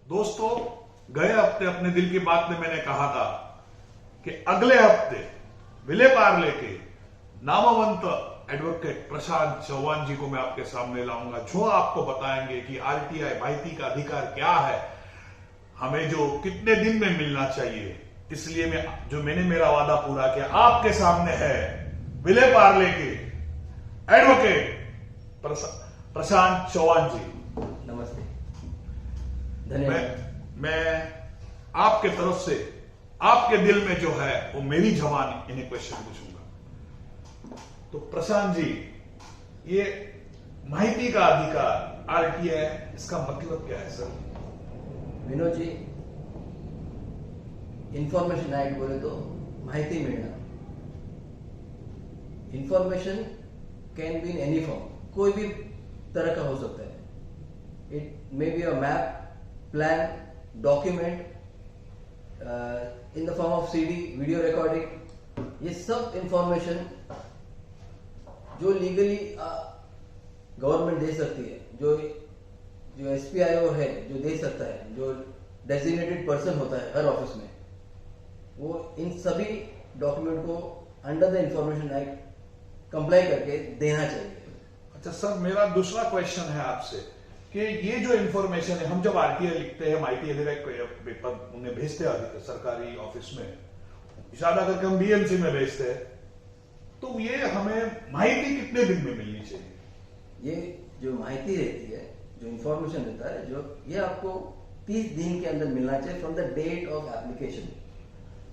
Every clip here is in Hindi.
दोस्तों, गए हफ्ते अपने दिल की बात में मैंने कहा था कि अगले हफ्ते विले पार्ले के नामवंत एडवोकेट प्रशांत चौहान जी को मैं आपके सामने लाऊंगा, जो आपको बताएंगे कि आरटीआई माहिती का अधिकार क्या है, हमें जो कितने दिन में मिलना चाहिए। इसलिए मैंने मेरा वादा पूरा किया। आपके सामने है विले पार्ले के एडवोकेट प्रशांत चौहान जी। नमस्ते, धन्यवाद। मैं आपके तरफ से आपके दिल में जो है वो मेरी जबान इन्हें क्वेश्चन पूछूंगा। तो प्रशांत जी, ये माहिती का अधिकार आरटीआई, इसका मतलब क्या है sir? Vinod ji, information act बोले तो माहिती मिलना। Information can be in any form, कोई भी तरह का हो सकता है। It may B a map, plan, document, in the form of CD, video recording. ये सब इंफॉर्मेशन जो लीगली गवर्नमेंट दे सकती है, जो एसपीआईओ है जो दे सकता है, जो डेजिग्नेटेड पर्सन होता है हर ऑफिस में, वो इन सभी डॉक्यूमेंट को under the information act comply करके देना चाहिए। अच्छा सर, मेरा दूसरा क्वेश्चन है आपसे कि ये जो इंफॉर्मेशन है, हम जब आरटीआई लिखते हैं, माहिती अधिकार पेपर उन्हें भेजते हैं सरकारी ऑफिस में, इशारा करके हम बीएमसी में भेजते हैं, तो ये हमें माहिती कितने दिन में मिलनी चाहिए? ये जो माहिती रहती है, जो इंफॉर्मेशन रहता है, जो ये आपको 30 दिन के अंदर मिलना चाहिए from the date of application.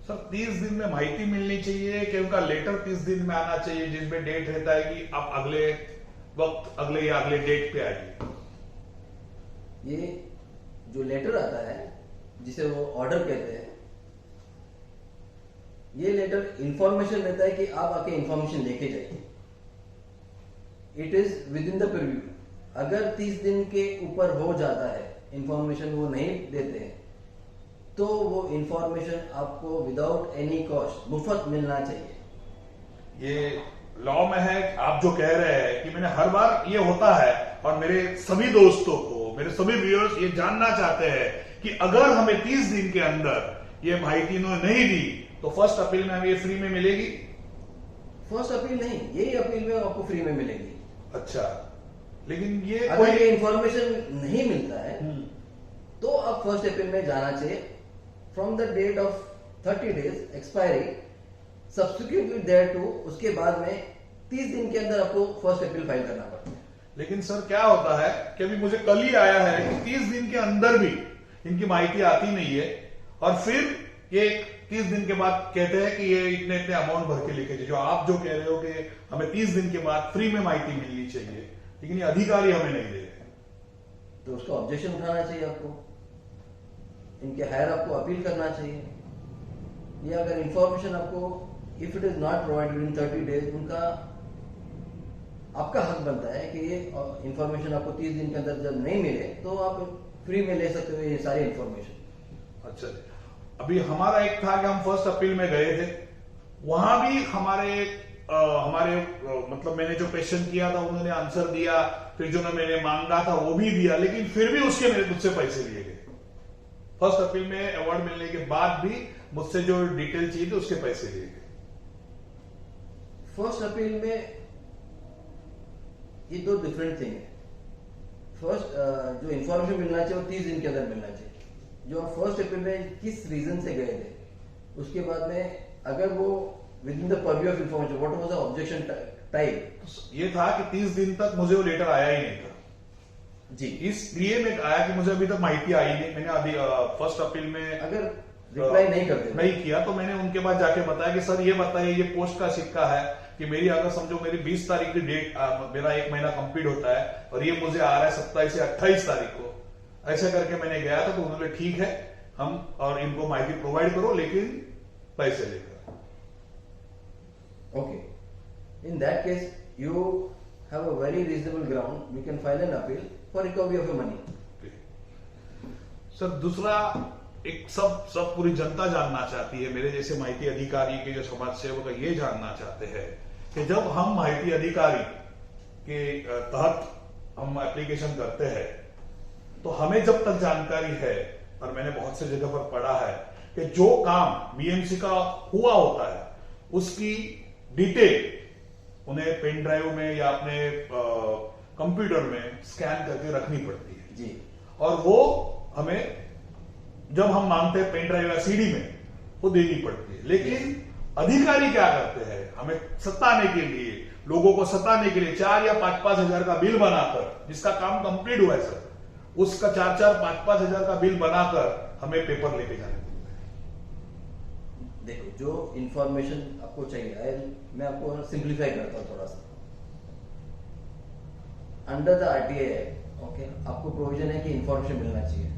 Sir, 30 दिन में माहिती मिलनी चाहिए कि उनका लेटर 30 दिन में आना चाहिए, जिसमें डेट रहता है कि आप अगले वक्त अगले डेट पे आइए? ये जो लेटर आता है, जिसे वो ऑर्डर कहते हैं, ये लेटर इंफॉर्मेशन रहता है कि आप आके इंफॉर्मेशन लेके जाइए। It is with in the preview. अगर 30 दिन के ऊपर हो जाता है, इंफॉर्मेशन वो नहीं देते हैं, तो वो इंफॉर्मेशन आपको विदाउट एनी कॉस्ट मुफ्त मिलना चाहिए। ये लॉ में है। आप जो कह रहे हैं कि मैंने हर बार ये होता है, और मेरे सभी दोस्तों को, मेरे सभी व्यूअर्स ये जानना चाहते हैं कि अगर हमें 30 दिन के अंदर ये माहिती इन्होंने नहीं दी तो फर्स्ट अपील में हमें ये फ्री में मिलेगी? फर्स्ट अपील नहीं, यही अपील में आपको फ्री में मिलेगी। अच्छा, लेकिन ये अगर ये इंफॉर्मेशन नहीं मिलता है तो आप फर्स्ट अपील में जाना चाहिए from the date of 30 days expiry subsequent thereto. उसके बाद में 30 दिन के अंदर आपको फर्स्ट अपील फाइल करना पड़ता है। लेकिन सर, क्या होता है कि अभी मुझे कल ही आया है कि 30 दिन के अंदर भी इनकी माहिती आती नहीं है, और फिर ये 30 दिन के बाद कहते हैं कि ये इतने इतने अमाउंट भर के लेके, जो आप जो कह रहे हो कि हमें 30 दिन के बाद फ्री में माहिती मिलनी चाहिए, लेकिन ये अधिकारी हमें नहीं दे रहे। तो उसका ऑब्जेक्शन उठाना चाहिए आपको, इनके हायर आपको अपील करना चाहिए। ये अगर इंफॉर्मेशन आपको if it is not provided in 30 days, उनका आपका हक बनता है कि ये इंफॉर्मेशन आपको 30 दिन के अंदर जब नहीं मिले तो आप फ्री में ले सकते हो ये सारी इंफॉर्मेशन। अच्छा, अभी हमारा एक था कि हम फर्स्ट अपील में गए थे, वहां भी हमारे मतलब मैंने जो क्वेश्चन किया था उन्होंने आंसर दिया, फिर जो मैंने मांगा था वो भी दिया, लेकिन फिर भी उसके मेरे मुझसे पैसे लिए गए। फर्स्ट अपील में अवार्ड मिलने के बाद भी मुझसे जो डिटेल चाहिए थी उसके पैसे लिए गए। फर्स्ट अपील में ये दो डिफरेंट थिंग है। फर्स्ट जो इंफॉर्मेशन मिलना चाहिए वो 30 दिन के अंदर मिलना चाहिए। जो आप फर्स्ट अपील में किस रीजन से गए थे, उसके बाद में अगर वो with in the purview of information, what was the objection type, ये था कि 30 दिन तक मुझे वो लेटर आया ही नहीं था जी। इसलिए मैं आया कि मुझे अभी तक माहिती आई नहीं। मैंने अभी फर्स्ट अपील में अगर रिप्लाई नहीं किया तो मैंने उनके पास जाके बताया कि सर ये बताइए, ये पोस्ट का सिक्का है कि मेरी, अगर समझो मेरी 20 तारीख की डेट, मेरा 1 महीना कंप्लीट होता है और ये मुझे आ रहा है 27 या 28 तारीख को, ऐसा करके मैंने गया था। तो उन्होंने ठीक है, हम और इनको माहिती प्रोवाइड करो, लेकिन पैसे लेकर। Okay. In that case, you have a very reasonable ground. You can file an appeal for recovery of your money. Sir, दूसरा एक सब पूरी जनता जानना चाहती है, मेरे जैसे माहिती अधिकारी के जो समाज सेवक ये जानना चाहते हैं कि जब हम माहिती अधिकारी के तहत हम एप्लीकेशन करते हैं तो हमें जब तक जानकारी है और मैंने बहुत से जगह पर पढ़ा है कि जो काम बीएमसी का हुआ होता है उसकी डिटेल उन्हें पेन ड्राइव में या अपने कंप्यूटर में स्कैन करके रखनी पड़ती है जी। और वो हमें जब हम मांगते हैं पेन ड्राइव या सीडी में वो देनी पड़ती है। लेकिन अधिकारी क्या करते हैं, हमें सताने के लिए, लोगों को सताने के लिए 4 या 5-5 हजार का बिल बनाकर, जिसका काम कंप्लीट हुआ है सर, उसका 4-4, 5-5 हजार का बिल बनाकर हमें पेपर लेके जाने पड़ते हैं। देखो, जो इंफॉर्मेशन आपको चाहिए, मैं आपको सिंप्लीफाई करता हूँ थोड़ा सा। Under the RTI act, okay, आपको प्रोविजन है कि इंफॉर्मेशन मिलना चाहिए।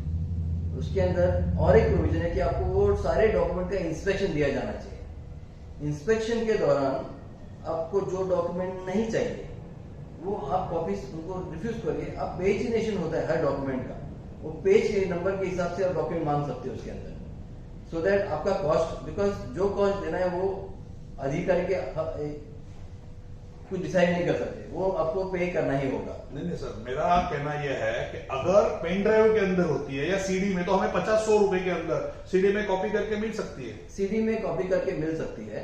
उसके अंदर और एक प्रोविजन है कि आपको वो सारे डॉक्यूमेंट का इंस्पेक्शन दिया जाना चाहिए। इंस्पेक्शन के दौरान आपको जो डॉक्यूमेंट नहीं चाहिए वो आप कॉपी उनको रिफ्यूज करिए। आप पेजिनेशन होता है हर डॉक्यूमेंट का, वो पेज के नंबर के हिसाब से आप डॉक्यूमेंट मांग सकते हो उसके अंदर, सो दैट आपका कॉस्ट, बिकॉज जो कॉस्ट देना है वो अधिकारी के कुछ डिसाइड नहीं कर सकते, वो आपको पे करना ही होगा। नहीं सर, मेरा कहना यह है कि अगर पेन ड्राइव के अंदर होती है या सीडी में, तो हमें 50-100 रुपए के अंदर सीडी में कॉपी करके मिल सकती है। सीडी में कॉपी करके मिल सकती है।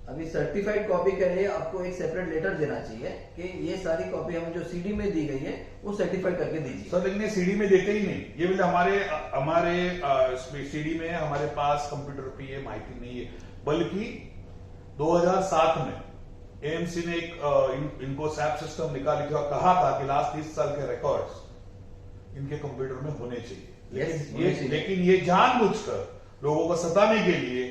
अभी सर्टिफाइड कॉपी के लिए आपको एक सेपरेट लेटर देना चाहिए कि ये सारी कॉपी हमें जो सीडी में दी गई है वो सर्टिफाइड करके दीजिए। सर लेकिन ये सीडी में देते ही नहीं, ये बोले हमारे सीडी में हमारे पास कंप्यूटर पे ये माहिती नहीं है, बल्कि 2007 में एएमसी ने एक इनको सैप सिस्टम निकाल के कहा था कि लास्ट 30 साल के रिकॉर्ड्स इनके कंप्यूटर में होने चाहिए। लेकिन ये जानबूझकर लोगों को सताने के लिए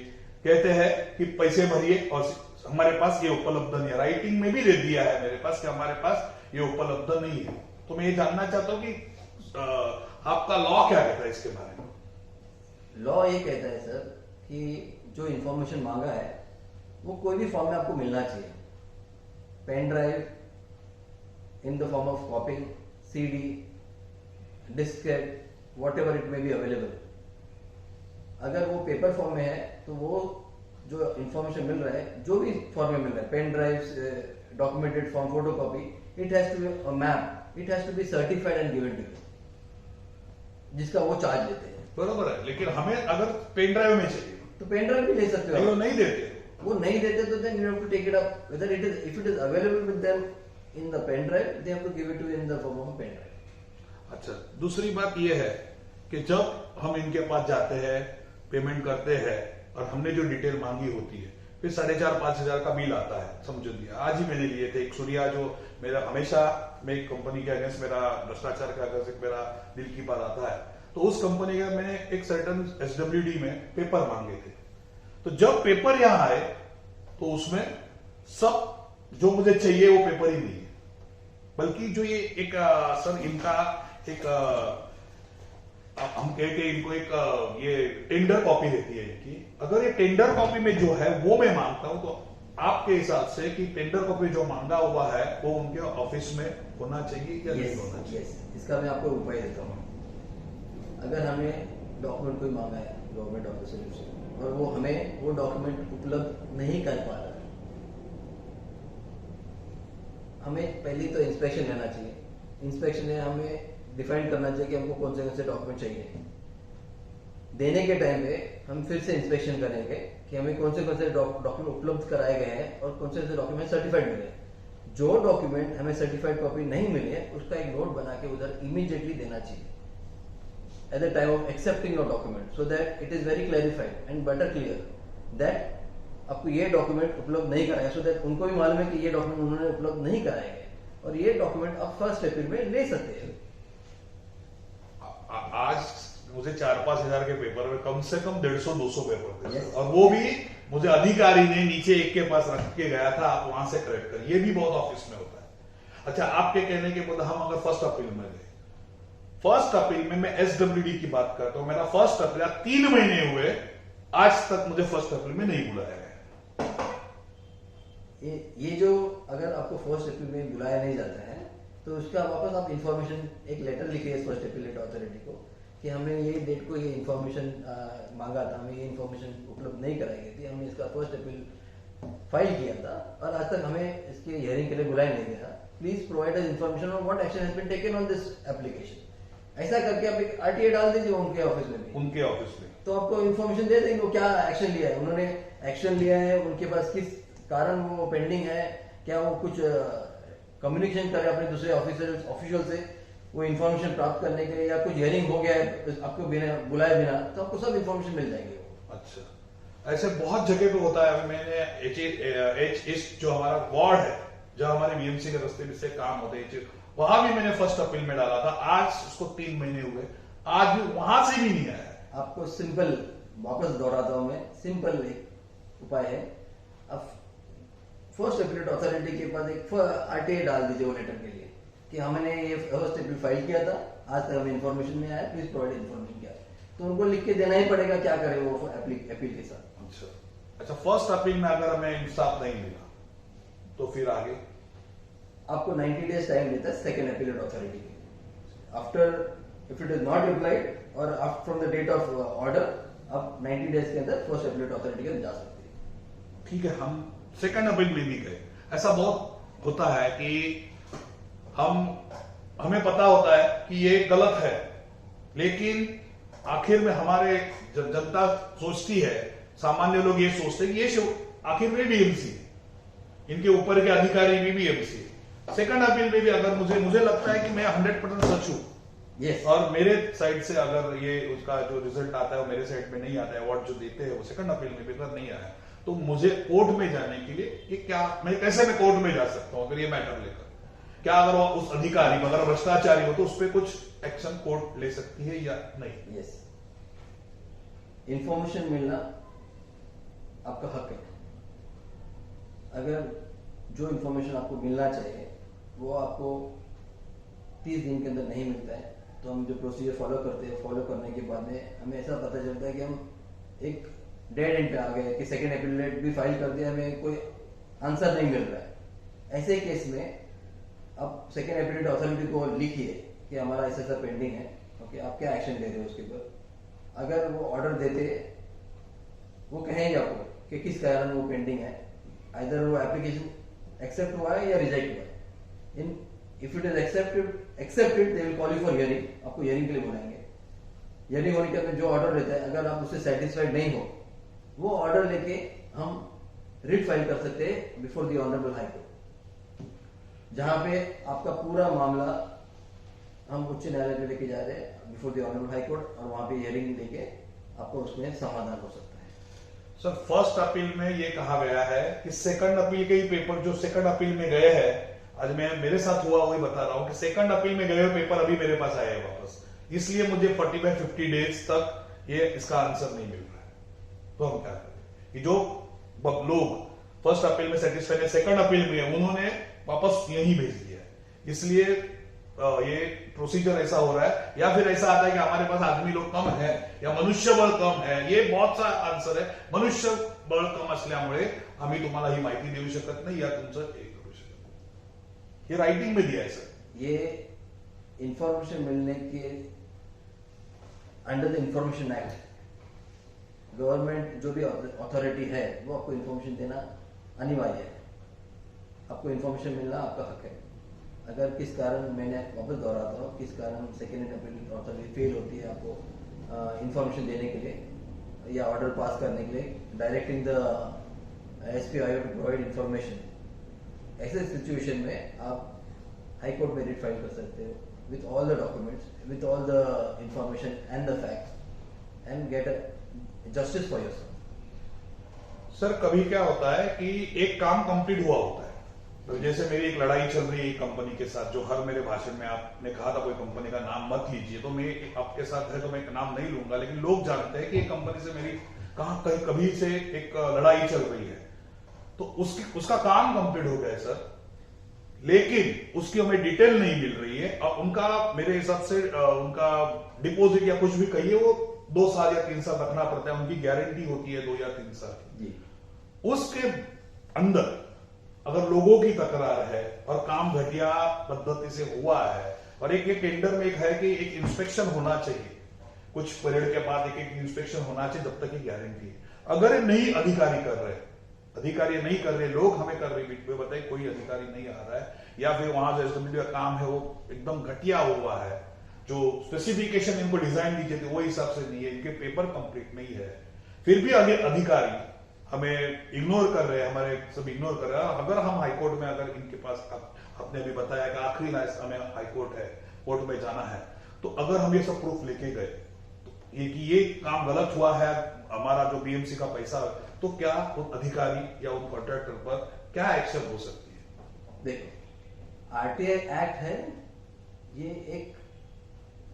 कहते हैं कि पैसे भरिए और हमारे पास ये उपलब्ध नहीं है। राइटिंग में भी दे दिया है मेरे पास कि हमारे पास ये उपलब्ध नहीं है। तो मैं ये जानना चाहता हूं कि आपका लॉ क्या कहता है इसके बारे में। लॉ ये कहता है सर कि जो इंफॉर्मेशन मांगा है वो कोई भी फॉर्म में आपको मिलना चाहिए। Pen drive in the form of copy, CD, diskette, whatever it may be available. अगर वो पेपर फॉर्म में है तो वो जो इंफॉर्मेशन मिल रहा है, जो भी फॉर्म में मिल रहा है, pen drive, documented form, photocopy, it has to be a map, it has to be certified and given to you, जिसका वो चार्ज लेते हैं। बरोबर है, लेकिन हमें अगर पेन ड्राइव में चाहिए तो पेन ड्राइव भी ले सकते हो। वो नहीं देते, वो नहीं देते तो then you have to take it up, whether it is, if it is available with them in the pen drive, they have to give it to in the form of pen drive. अच्छा, दूसरी बात यह है कि जब हम इनके पास जाते हैं, पेमेंट करते हैं और हमने जो डिटेल मांगी होती है, फिर 4,500-5 हजार का बिल आता है। समझो दिया, आज ही मैंने लिए थे एक सूर्या, जो मेरा हमेशा मैं एक कंपनी के अगेंस्ट मेरा भ्रष्टाचार के अगेंस्ट मेरा दिल की बात आता है, तो उस कंपनी का मैंने एक सर्टन एसडब्ल्यूडी में पेपर मांगे थे। तो जब पेपर यहां आए तो उसमें सब जो मुझे चाहिए वो पेपर ही नहीं है, बल्कि जो ये एक सर इनका एक हम कहते हैं इनको एक ये टेंडर कॉपी रहती है इनकी। अगर ये टेंडर कॉपी में जो है वो मैं मांगता हूं, तो आपके हिसाब से कि टेंडर कॉपी जो मांगा हुआ है वो उनके ऑफिस में होना चाहिए या नहीं होना चाहिए? इसका मैं आपको उपाय देता हूँ। अगर हमें डॉक्यूमेंट कोई मांगा है गवर्नमेंट ऑफिसर से और वो हमें वो डॉक्यूमेंट उपलब्ध नहीं कर पा रहा है, हमें पहले तो इंस्पेक्शन लेना चाहिए। इंस्पेक्शन में हमें डिफाइन करना चाहिए कि हमको कौन से डॉक्यूमेंट चाहिए। देने के टाइम पे हम फिर से इंस्पेक्शन करेंगे कि हमें कौन से डॉक्यूमेंट उपलब्ध कराए गए हैं और कौन से डॉक्यूमेंट सर्टिफाइड मिले। जो डॉक्यूमेंट हमें सर्टिफाइड कॉपी नहीं मिली है उसका एक नोट बना के उधर इमीडिएटली देना चाहिए at the time of accepting your document, so that it is very clarified and better clear that आपको ये डॉक्यूमेंट उपलब्ध नहीं कराया, so that उनको भी मालूम है कि ये डॉक्यूमेंट उन्होंने उपलब्ध नहीं कराए गए और ये डॉक्यूमेंट आप 1 अप्रैल में ले सकते हैं। आज मुझे 4-5 हजार के पेपर में कम से कम 150-200 पेपर थे, yes. और वो भी मुझे अधिकारी ने नीचे एक के पास रख के गया था, आप वहां से करेक्ट कर। ये भी बहुत ऑफिस में होता है। अच्छा, आपके कहने के बाद हम अगर 1 अप्रैल में गए, 1 अप्रैल में मैं एसडब्ल्यूडी की बात करता हूं, मेरा 1 अप्रैल 3 महीने हुए, आज तक मुझे 1 अप्रैल में नहीं बुलाया गया। ये जो अगर आपको 1 अप्रैल में बुलाया नहीं जाता है तो उसका वापस आप इंफॉर्मेशन एक लेटर लिखिए 1 अप्रैल अथॉरिटी को कि हमने ये डेट को ये इंफॉर्मेशन मांगा था, हमें ये इंफॉर्मेशन उपलब्ध नहीं कराई गई थी, हमने इसका 1 अप्रैल फाइल किया था और आज तक हमें इसके हियरिंग के लिए बुलाया नहीं गया। Please provide us information on what action has been taken on this application ऐसा करके आप एक आरटीए डाल दीजिए उनके ऑफिस में भी, उनके ऑफिस में। तो आपको इन्फॉर्मेशन दे देंगे वो क्या एक्शन लिया है, उन्होंने एक्शन लिया है, उनके पास किस कारण वो पेंडिंग है, क्या वो कुछ कम्युनिकेशन करे अपने दूसरे ऑफिशियल से वो इन्फॉर्मेशन प्राप्त करने के लिए, या कुछ हियरिंग हो गया है आपको बिना बुलाए बिना, तो आपको सब इन्फॉर्मेशन मिल जाएंगे। अच्छा, ऐसे बहुत जगह पे होता है। अभी मैंने एच जो हमारा वार्ड है, जहां हमारे बीएमसी के रास्ते से काम होते हैं, वहां भी मैंने फर्स्ट अपील में डाला था। आज उसको 3 महीने हुए, आज भी वहां से भी नहीं आया है। आपको सिंपल वापस दोहराता हूं मैं, सिंपल एक उपाय है, आप फर्स्ट एपीलेट अथॉरिटी के पास एक आरटीए डाल दीजिए वो लेटर के लिए कि हमने ये फर्स्ट एपील फाइल किया था, आज तक हमें इन्फॉर्मेशन नहीं आया, प्लीज प्रोवाइड इन्फॉर्मेशन। क्या तो उनको लिख के देना ही पड़ेगा, क्या करें वो अपील के साथ। अच्छा, फर्स्ट अपील में अगर हमें इंसाफ नहीं मिला तो फिर आगे आपको 90 डेज टाइम देता है सेकेंड एपीलेट अथॉरिटी के। After if it is not replied और from the date of order, आप 90 डेज के अंदर फर्स्ट एपीलेट अथॉरिटी के अंदर जा सकते हैं। ठीक है, हम सेकंड अपील में भी गए। ऐसा बहुत होता है कि हमें पता होता है कि ये गलत है, लेकिन आखिर में हमारे जनता सोचती है, सामान्य लोग ये सोचते हैं कि ये आखिर में भी एमसी है, इनके ऊपर के अधिकारी भी एमसी है। सेकंड अपील में भी अगर मुझे लगता है कि मैं 100% सच हूं, yes. और मेरे साइड से अगर ये उसका जो रिजल्ट आता है वो मेरे साइड में नहीं आता है, अवार्ड जो देते हैं वो सेकंड अपील में भी अगर नहीं आया, तो मुझे कोर्ट में जाने के लिए ये क्या, मैं कैसे मैं कोर्ट में जा सकता हूं अगर ये मैटर लेकर? क्या अगर वो उस अधिकारी अगर भ्रष्टाचारी हो तो उस पर कुछ एक्शन कोर्ट ले सकती है या नहीं? यस, इंफॉर्मेशन मिलना आपका हक है। अगर जो इंफॉर्मेशन आपको मिलना चाहिए वो आपको 30 दिन के अंदर नहीं मिलता है, तो हम जो प्रोसीजर फॉलो करते हैं, फॉलो करने के बाद में हमें ऐसा पता चलता है कि हम एक डेड एंड पे आ गए कि सेकेंड एपीलेट भी फाइल कर दिया, हमें कोई आंसर नहीं मिल रहा है। ऐसे केस में आप सेकेंड एपीलेट अथॉरिटी को लिखिए कि हमारा ऐसा पेंडिंग है, ओके, आप क्या एक्शन ले रहे हो उसके ऊपर। अगर वो ऑर्डर देते, वो कहेंगे आपको कि किस कारण वो पेंडिंग है, आइदर वो एप्लीकेशन एक्सेप्ट हुआ है या रिजेक्ट हुआ है। In if it is accepted they will call you for hearing, आपको हियरिंग के लिए बुलाएंगे। हियरिंग होने के अंदर जो ऑर्डर रहता है, अगर आप उससे सेटिस्फाइड नहीं हो, वो ऑर्डर लेके हम रिट फाइल कर सकते हैं before the honourable high court, जहां पे आपका पूरा मामला हम उच्च न्यायालय में लेके जा रहे हैं before the honourable high court, और वहां पे हियरिंग लेके आपको उसमें समाधान हो सकता है। सर, फर्स्ट अपील में ये कहा गया है कि सेकंड अपील के ही पेपर जो सेकंड अपील में गए हैं, आज मैं मेरे साथ हुआ वही बता रहा हूं कि सेकंड अपील में गए हुए पेपर अभी मेरे पास आए हैं वापस, इसलिए मुझे 45-50 डेज तक ये इसका आंसर नहीं मिल रहा है। तो हम क्या करें कि जो लोग फर्स्ट अपील में सेटिस्फाइड है, सेकंड अपील में उन्होंने वापस यही भेज दिया है, इसलिए ये प्रोसीजर ऐसा हो रहा है। या फिर ऐसा आता है कि हमारे पास आदमी लोग कम है या मनुष्य बळ कम है, ये बहुत सा आंसर है। मनुष्य बळ कम असल्यामुळे आम्ही तुम्हाला ही माहिती देऊ शकत नाही या तुमचं हे करू शकत नाही। हे राइटिंग में दिया है सर। ये इंफॉर्मेशन मिलने के under the information act government जो भी अथॉरिटी है वो आपको इंफॉर्मेशन देना अनिवार्य है। आपको इंफॉर्मेशन मिलना आपका हक है। अगर किस कारण, मैंने वापस दोहराता हूँ, किस कारण सेकेंड एपीलेट अथॉरिटी फेल होती है आपको इंफॉर्मेशन देने के लिए या ऑर्डर पास करने के लिए, directing the SPIO to provide information, ऐसे सिचुएशन में आप हाई कोर्ट में रिट फाइल कर सकते हो with all the documents, with all the information and the facts, and get a justice for yourself. Sir, कभी क्या होता है कि एक काम कंप्लीट हुआ होता है, तो जैसे मेरी एक लड़ाई चल रही है कंपनी के साथ, जो हर मेरे भाषण में आपने कहा था कोई कंपनी का नाम मत लीजिए, तो मैं आपके साथ है तो मैं नाम नहीं लूंगा, लेकिन लोग जानते हैं कि एक कंपनी से मेरी कहीं कभी से एक लड़ाई चल रही है, तो उसका काम कंप्लीट हो गया है सर, लेकिन उसकी हमें डिटेल नहीं मिल रही है। अब उनका मेरे हिसाब से उनका डिपॉजिट या कुछ भी कहिए वो 2 साल या 3 साल रखना पड़ता है, उनकी गारंटी होती है 2 या 3 साल की। उसके अंदर अगर लोगों की तकरार है और काम घटिया पद्धति से हुआ है, और एक टेंडर में एक है कि एक इंस्पेक्शन होना चाहिए, कुछ पीरियड के बाद एक इंस्पेक्शन होना चाहिए जब तक की गारंटी है। अगर ये नहीं अधिकारी कर रहे, अधिकारी नहीं कर रहे, लोग हमें कर रहे, बीच में बताइए कोई अधिकारी नहीं आ रहा है, या फिर वहां जो एसडब्ल्यूडी का काम है वो एकदम घटिया हुआ है, जो स्पेसिफिकेशन इनको डिजाइन दी जाती है वो हिसाब से नहीं है, इनके पेपर कंप्लीट नहीं है, फिर भी आगे अधिकारी हमें इग्नोर कर रहे हैं, हमारे सब इग्नोर कर रहे हैं। अगर हम हाईकोर्ट में, अगर इनके पास, आपने भी बताया कि आखिरी लास्ट हमें हाईकोर्ट है, कोर्ट में जाना है, तो अगर हम ये सब प्रूफ लेके गए तो ये कि ये काम गलत हुआ है, हमारा जो बीएमसी का पैसा, तो क्या उन अधिकारी या उन कॉन्ट्रैक्टर पर क्या एक्शन हो सकती है? देखो, आरटीआई एक्ट है, ये एक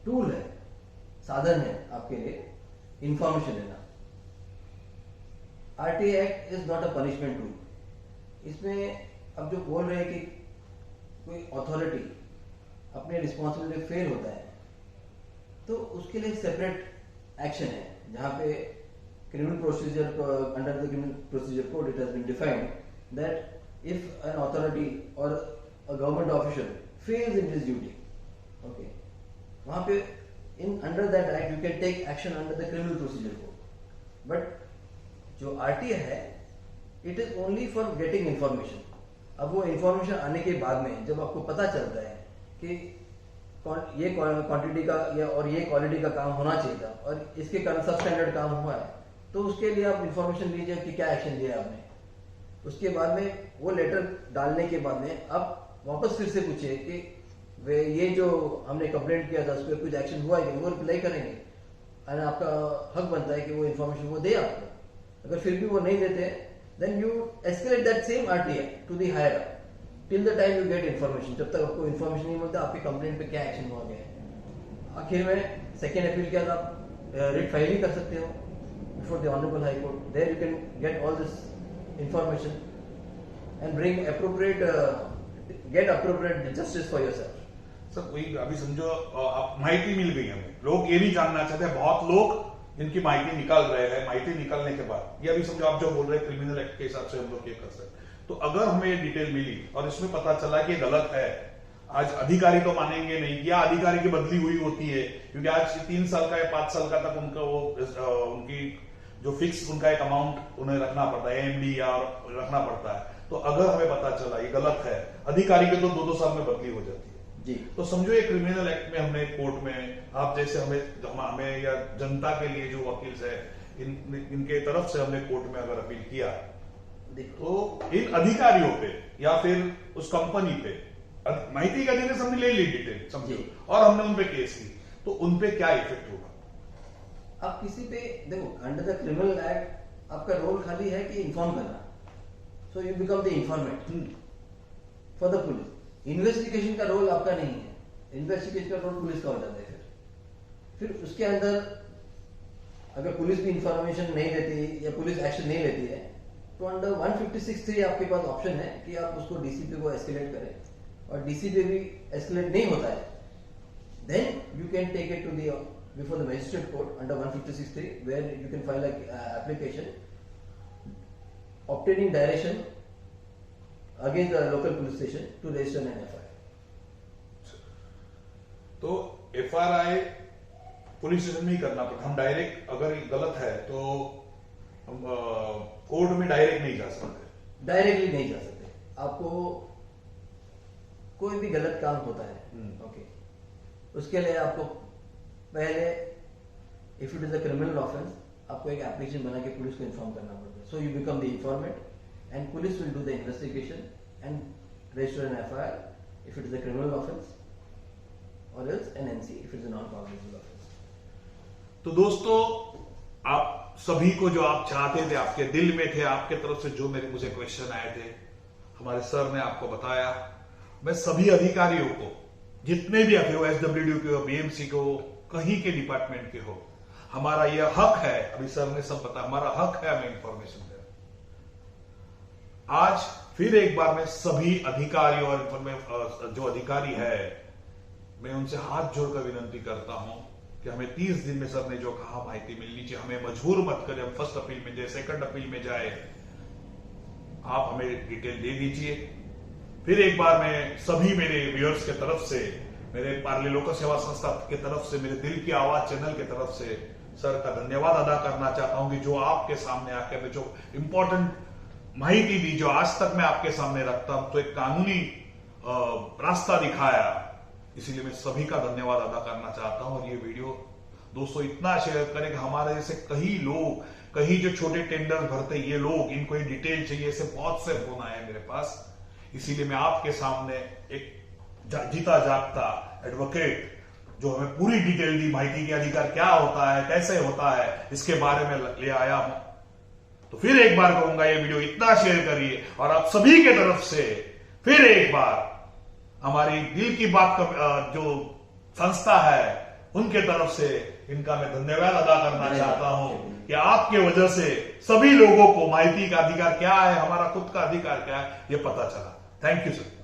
टूल है, साधन है आपके लिए इंफॉर्मेशन लेना। RTI act is not a punishment tool. इसमें अब जो बोल रहे हैं कि कोई अथॉरिटी अपने रिस्पॉन्सिबिलिटी फेल होता है तो उसके लिए सेपरेट एक्शन है, जहां पे criminal procedure, under the criminal procedure code it has been defined that if an authority और a government official fails in his duty, okay, वहां पे in under that act you can take action under the criminal procedure code. But जो आरटीआई है, it is only for getting information. अब वो इंफॉर्मेशन आने के बाद में जब आपको पता चलता है कि ये क्वांटिटी का या और ये क्वालिटी का काम होना चाहिए था और इसके कारण सब स्टैंडर्ड काम हुआ है, तो उसके लिए आप इंफॉर्मेशन लीजिए कि क्या एक्शन लिया आपने। उसके बाद में वो लेटर डालने के बाद में आप वापस फिर से पूछिए कि वे ये जो हमने कंप्लेंट किया था उस पर कुछ एक्शन हुआ है कि वो रिप्लाई करेंगे, और आपका हक बनता है कि वो इंफॉर्मेशन वो दे आपको। अगर फिर भी वो नहीं देते, then you escalate that same RTI to the higher up till the time you get information। जब तक आपको इन्फॉर्मेशन नहीं मिलता आपके कंप्लेंट पे क्या एक्शन हुआ गया है। आखिर में सेकेंड अपील के बाद आप रिट फाइल ही कर सकते हो before the honourable high court. There you can get all this information and bring appropriate justice for yourself. Sir कोई अभी समझो आप माहिती मिल गई हमें, लोग ये भी जानना चाहते हैं, बहुत लोग इनकी माहिती निकाल रहे हैं, माहिती निकालने के बाद ये अभी समझो आप जो बोल रहे हैं क्रिमिनल एक्ट के हिसाब से हम लोग ये कर सकते हैं, तो अगर हमें ये डिटेल मिली और इसमें पता चला कि ये गलत है, आज अधिकारी तो मानेंगे नहीं, या अधिकारी की बदली हुई होती है, क्योंकि आज 3 साल का या 5 साल का तक उनका वो उनकी जो फिक्स उनका एक अमाउंट उन्हें रखना पड़ता है, एमडी या रखना पड़ता है, तो अगर हमें पता चला ये गलत है, अधिकारी के तो 2-2 साल में बदली हो जाती है जी। तो समझो ये क्रिमिनल एक्ट में हमने कोर्ट में आप जैसे हमें या जनता के लिए जो वकील है इनके तरफ से हमने कोर्ट में अगर अपील किया तो इन अधिकारियों पे या फिर उस कंपनी पे माहिती का देने से हमने ले ली डिटेल समझो और हमने उन पे केस की, तो उन पे क्या इफेक्ट होगा? आप किसी पे देखो, अंडर द क्रिमिनल एक्ट आपका रोल खाली है कि इन्फॉर्म करना, so you become the इंफॉर्मेंट for the police. Investigation का रोल आपका नहीं है, इन्वेस्टिगेशन का रोल पुलिस का हो जाता है। फिर उसके अंदर अगर पुलिस भी इंफॉर्मेशन नहीं देती या पुलिस एक्शन नहीं लेती है तो अंडर 156(3) आपके पास ऑप्शन है कि आप उसको डीसीपी को एस्केलेट करें, और डीसीपी भी एस्केलेट नहीं होता है, then you can take it to the before the magistrate court under 156(3) where you can file application obtaining direction against the local police station to register an FIR। तो FRI पुलिस स्टेशन में ही करना पड़ता, हम डायरेक्ट अगर गलत है तो हम कोर्ट में डायरेक्ट नहीं जा सकते, डायरेक्टली नहीं जा सकते। आपको कोई भी गलत काम होता है ओके, उसके लिए आपको पहले if it is a criminal offence आपको एक एप्लीकेशन बना के पुलिस को इन्फॉर्म करना पड़ता है। So you become the इंफॉर्मेंट and police will do the investigation and register an FIR if it is a criminal offence or else an NC if it is a non-cognizable offence। तो दोस्तों आप सभी को जो आप चाहते थे, आपके दिल में थे, आपके तरफ से जो मुझे क्वेश्चन आए थे, हमारे सर ने आपको बताया। मैं सभी अधिकारियों को जितने भी हो, SWD के हो, BMC के हो, कहीं के डिपार्टमेंट के हो, हमारा यह हक है, अभी सर ने सब बताया, हमारा हक है हमें इंफॉर्मेशन देना। आज फिर एक बार मैं सभी अधिकारियों और जो अधिकारी है मैं उनसे हाथ जोड़कर विनंती करता हूं कि हमें 30 दिन में सर ने जो कहा माहिती मिलनी चाहिए, हमें मजबूर मत करें, हम फर्स्ट अपील में जाए, सेकंड अपील में जाए, आप हमें डिटेल दे दीजिए। फिर एक बार मैं सभी मेरे व्यूअर्स के तरफ से, मेरे पार्ले लोक सेवा संस्था के तरफ से, मेरे दिल की आवाज चैनल के तरफ से सर का धन्यवाद अदा करना चाहता हूं कि जो आपके सामने आकर जो इंपॉर्टेंट माहिती दी, जो आज तक मैं आपके सामने रखता हूं, तो एक कानूनी रास्ता दिखाया, इसीलिए मैं सभी का धन्यवाद अदा करना चाहता हूं। और ये वीडियो दोस्तों इतना शेयर करें कि हमारे जैसे कई लोग, कहीं जो छोटे टेंडर भरते ये लोग, इनको ये डिटेल चाहिए, ऐसे बहुत से फोन आए मेरे पास। इसीलिए मैं आपके सामने एक जीता जागता एडवोकेट जो हमें पूरी डिटेल दी, माहिती के अधिकार क्या होता है, कैसे होता है, इसके बारे में ले आया हूं। तो फिर एक बार कहूंगा, ये वीडियो इतना शेयर करिए और आप सभी के तरफ से फिर एक बार हमारी दिल की बात का जो संस्था है उनके तरफ से इनका मैं धन्यवाद अदा करना चाहता हूं कि आपके वजह से सभी लोगों को माहिती का अधिकार क्या है, हमारा खुद का अधिकार क्या है, ये पता चला। Thank you sir.